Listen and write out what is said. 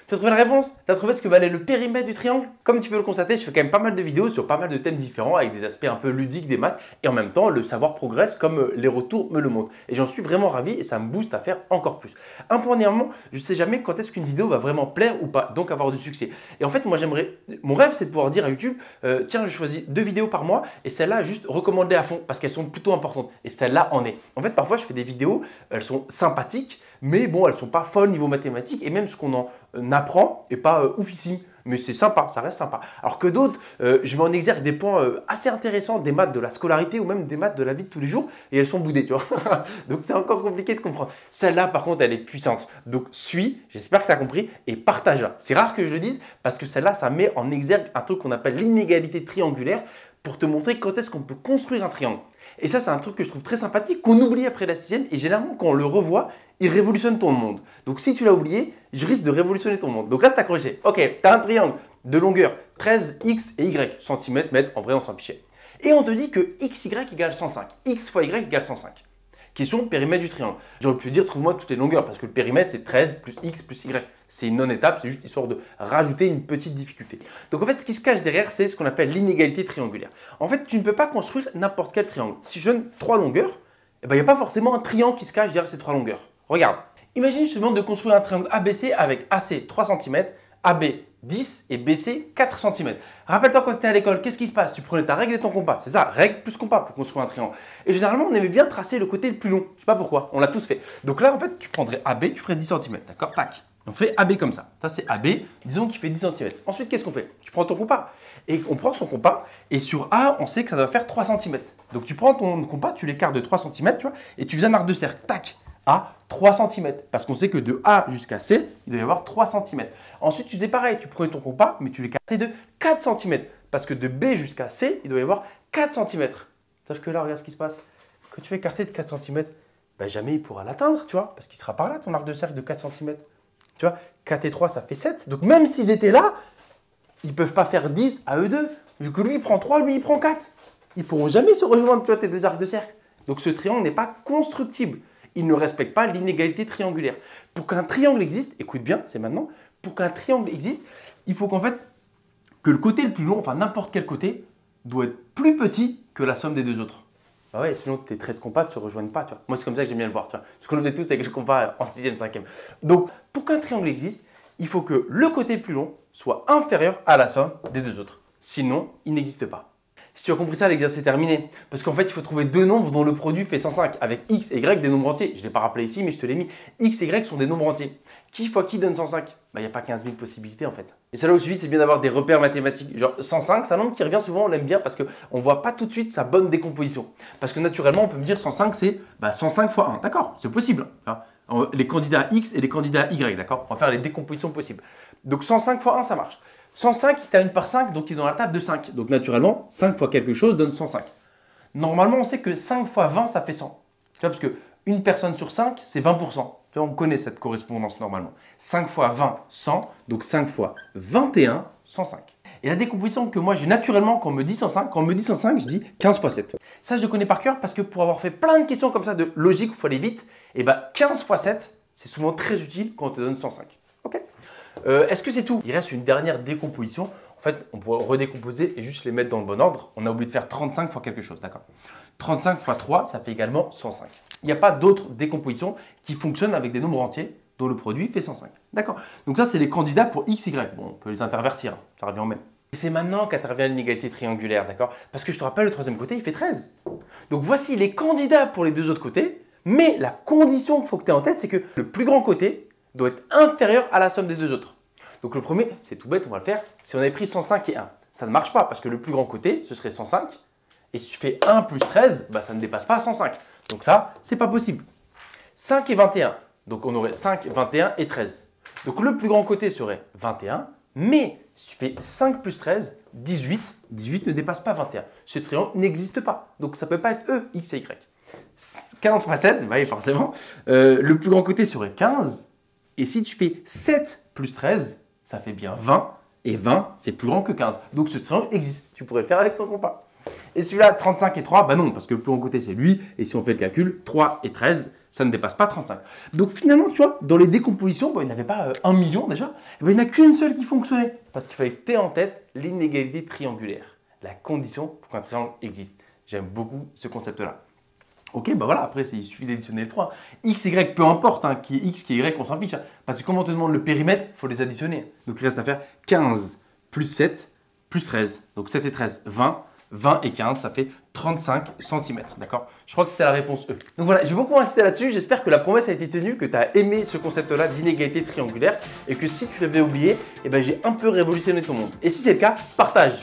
Tu as trouvé la réponse? Tu as trouvé ce que valait le périmètre du triangle? Comme tu peux le constater, je fais quand même pas mal de vidéos sur pas mal de thèmes différents avec des aspects un peu ludiques des maths et en même temps, le savoir progresse comme les retours me le montrent. Et j'en suis vraiment ravi et ça me booste à faire encore plus. Premièrement, je ne sais jamais quand est-ce qu'une vidéo va vraiment plaire ou pas, donc avoir du succès. Et en fait, moi, mon rêve, c'est de pouvoir dire à YouTube, tiens, je choisis 2 vidéos par mois et celle-là, juste recommander à fond parce qu'elles sont plutôt importantes. Et celle-là en est. En fait, parfois, je fais des vidéos, elles sont sympathiques, mais bon, elles ne sont pas folles niveau mathématiques et même ce qu'on en apprend n'est pas oufissime. Mais c'est sympa, ça reste sympa. Alors que d'autres, je mets en exergue des points assez intéressants, des maths de la scolarité ou même des maths de la vie de tous les jours et elles sont boudées, tu vois. Donc c'est encore compliqué de comprendre. Celle-là, par contre, elle est puissante. Donc suis, j'espère que tu as compris et partage. C'est rare que je le dise parce que celle-là, ça met en exergue un truc qu'on appelle l'inégalité triangulaire pour te montrer quand est-ce qu'on peut construire un triangle. Et ça, c'est un truc que je trouve très sympathique, qu'on oublie après la 6e et généralement, quand on le revoit, il révolutionne ton monde. Donc, si tu l'as oublié, je risque de révolutionner ton monde. Donc, reste accroché. Ok, tu as un triangle de longueur 13 x et y, centimètres, mètres, en vrai, on s'en fichait. Et on te dit que xy égale 105, x fois y égale 105. Question périmètre du triangle. J'aurais pu dire, trouve-moi toutes les longueurs, parce que le périmètre, c'est 13 plus x plus y. C'est une non-étape, c'est juste histoire de rajouter une petite difficulté. Donc en fait, ce qui se cache derrière, c'est ce qu'on appelle l'inégalité triangulaire. En fait, tu ne peux pas construire n'importe quel triangle. Si je donne 3 longueurs, il n'y a pas forcément un triangle qui se cache derrière ces 3 longueurs. Regarde, imagine, je te demande de construire un triangle ABC avec AC 3 cm, AB 10 et BC 4 cm. Rappelle-toi quand tu étais à l'école, qu'est-ce qui se passe? Tu prenais ta règle et ton compas. C'est ça, règle plus compas pour construire un triangle. Et généralement, on aimait bien tracer le côté le plus long. Je ne sais pas pourquoi, on l'a tous fait. Donc là, en fait, tu prendrais AB, tu ferais 10 cm. D'accord? Tac. On fait AB comme ça. Ça, c'est AB, disons qu'il fait 10 cm. Ensuite, qu'est-ce qu'on fait? Tu prends ton compas. Et on prend son compas. Et sur A, on sait que ça doit faire 3 cm. Donc, tu prends ton compas, tu l'écartes de 3 cm, tu vois, et tu fais un arc de cercle. Tac. À 3 cm. Parce qu'on sait que de A jusqu'à C, il doit y avoir 3 cm. Ensuite, tu faisais pareil. Tu prenais ton compas, mais tu l'écartais de 4 cm. Parce que de B jusqu'à C, il doit y avoir 4 cm. Sauf que là, regarde ce qui se passe. Quand tu fais écarter de 4 cm, ben jamais il pourra l'atteindre, tu vois. Parce qu'il sera par là, ton arc de cercle de 4 cm. Tu vois, 4 et 3, ça fait 7. Donc, même s'ils étaient là, ils ne peuvent pas faire 10 à eux deux. Vu que lui, il prend 3, lui, il prend 4. Ils ne pourront jamais se rejoindre, tu vois, tes 2 arcs de cercle. Donc, ce triangle n'est pas constructible. Il ne respecte pas l'inégalité triangulaire. Pour qu'un triangle existe, écoute bien, c'est maintenant, pour qu'un triangle existe, il faut qu'en fait, que le côté le plus long, enfin n'importe quel côté, doit être plus petit que la somme des 2 autres. Ah ouais, sinon tes traits de compas ne se rejoignent pas, tu vois. Moi, c'est comme ça que j'aime bien le voir, tu vois. Ce qu'on fait tous avec le compas en 6e, 5e. Donc, pour qu'un triangle existe, il faut que le côté le plus long soit inférieur à la somme des 2 autres. Sinon, il n'existe pas. Si tu as compris ça, l'exercice est terminé. Parce qu'en fait, il faut trouver 2 nombres dont le produit fait 105 avec x et y des nombres entiers. Je ne l'ai pas rappelé ici, mais je te l'ai mis. X et y sont des nombres entiers. Qui fois qui donne 105? Il n'y a pas 15 000 possibilités en fait. Et ça là au suivi, c'est bien d'avoir des repères mathématiques. Genre 105, c'est un nombre qui revient souvent, on l'aime bien parce qu'on ne voit pas tout de suite sa bonne décomposition. Parce que naturellement, on peut me dire 105, c'est 105 fois 1. D'accord, c'est possible. Hein. Les candidats x et les candidats y, d'accord? On va faire les décompositions possibles. Donc 105 fois 1, ça marche. 105, il se termine par 5, donc il est dans la table de 5. Donc naturellement, 5 fois quelque chose donne 105. Normalement, on sait que 5 fois 20, ça fait 100. Tu vois, parce qu'une personne sur 5, c'est 20%. Tu vois, on connaît cette correspondance normalement. 5 fois 20, 100. Donc 5 fois 21, 105. Et la décomposition que moi j'ai naturellement quand on me dit 105, je dis 15 fois 7. Ça, je le connais par cœur parce que pour avoir fait plein de questions comme ça de logique où il faut aller vite, et 15 fois 7, c'est souvent très utile quand on te donne 105. Ok? Est-ce que c'est tout? Il reste une dernière décomposition. En fait, on pourrait redécomposer et juste les mettre dans le bon ordre. On a oublié de faire 35 fois quelque chose, d'accord? 35 fois 3, ça fait également 105. Il n'y a pas d'autres décompositions qui fonctionnent avec des nombres entiers dont le produit fait 105. D'accord? Donc ça, c'est les candidats pour x, y. Bon, on peut les intervertir, hein, ça revient au même. Et c'est maintenant qu'intervient l'inégalité triangulaire, d'accord? Parce que je te rappelle, le troisième côté, il fait 13. Donc voici les candidats pour les 2 autres côtés, mais la condition qu'il faut que tu aies en tête, c'est que le plus grand côté doit être inférieur à la somme des 2 autres. Donc le premier, c'est tout bête, on va le faire. Si on avait pris 105 et 1, ça ne marche pas parce que le plus grand côté, ce serait 105. Et si tu fais 1 plus 13, ça ne dépasse pas 105. Donc ça, c'est pas possible. 5 et 21. Donc on aurait 5, 21 et 13. Donc le plus grand côté serait 21. Mais si tu fais 5 plus 13, 18. 18 ne dépasse pas 21. Ce triangle n'existe pas. Donc ça ne peut pas être E, X et Y. 15 fois 7, oui, forcément. Le plus grand côté serait 15. Et si tu fais 7 plus 13, ça fait bien 20. Et 20, c'est plus grand que 15. Donc ce triangle existe. Tu pourrais le faire avec ton compas. Et celui-là, 35 et 3, non, parce que le plus grand côté, c'est lui. Et si on fait le calcul, 3 et 13, ça ne dépasse pas 35. Donc finalement, tu vois, dans les décompositions, il n'y avait pas 1 million déjà, il n'y en a qu'une seule qui fonctionnait. Parce qu'il fallait que tu aies en tête l'inégalité triangulaire, la condition pour qu'un triangle existe. J'aime beaucoup ce concept-là. Ok, bah voilà, après il suffit d'additionner les trois. X, Y, peu importe, qui est X, qui est Y, on s'en fiche. Parce que comme on te demande le périmètre, il faut les additionner. Donc il reste à faire 15 plus 7 plus 13. Donc 7 et 13, 20. 20 et 15, ça fait 35 cm, d'accord? Je crois que c'était la réponse E. Donc voilà, j'ai beaucoup insisté là-dessus. J'espère que la promesse a été tenue, que tu as aimé ce concept-là d'inégalité triangulaire et que si tu l'avais oublié, eh ben, j'ai un peu révolutionné ton monde. Et si c'est le cas, partage.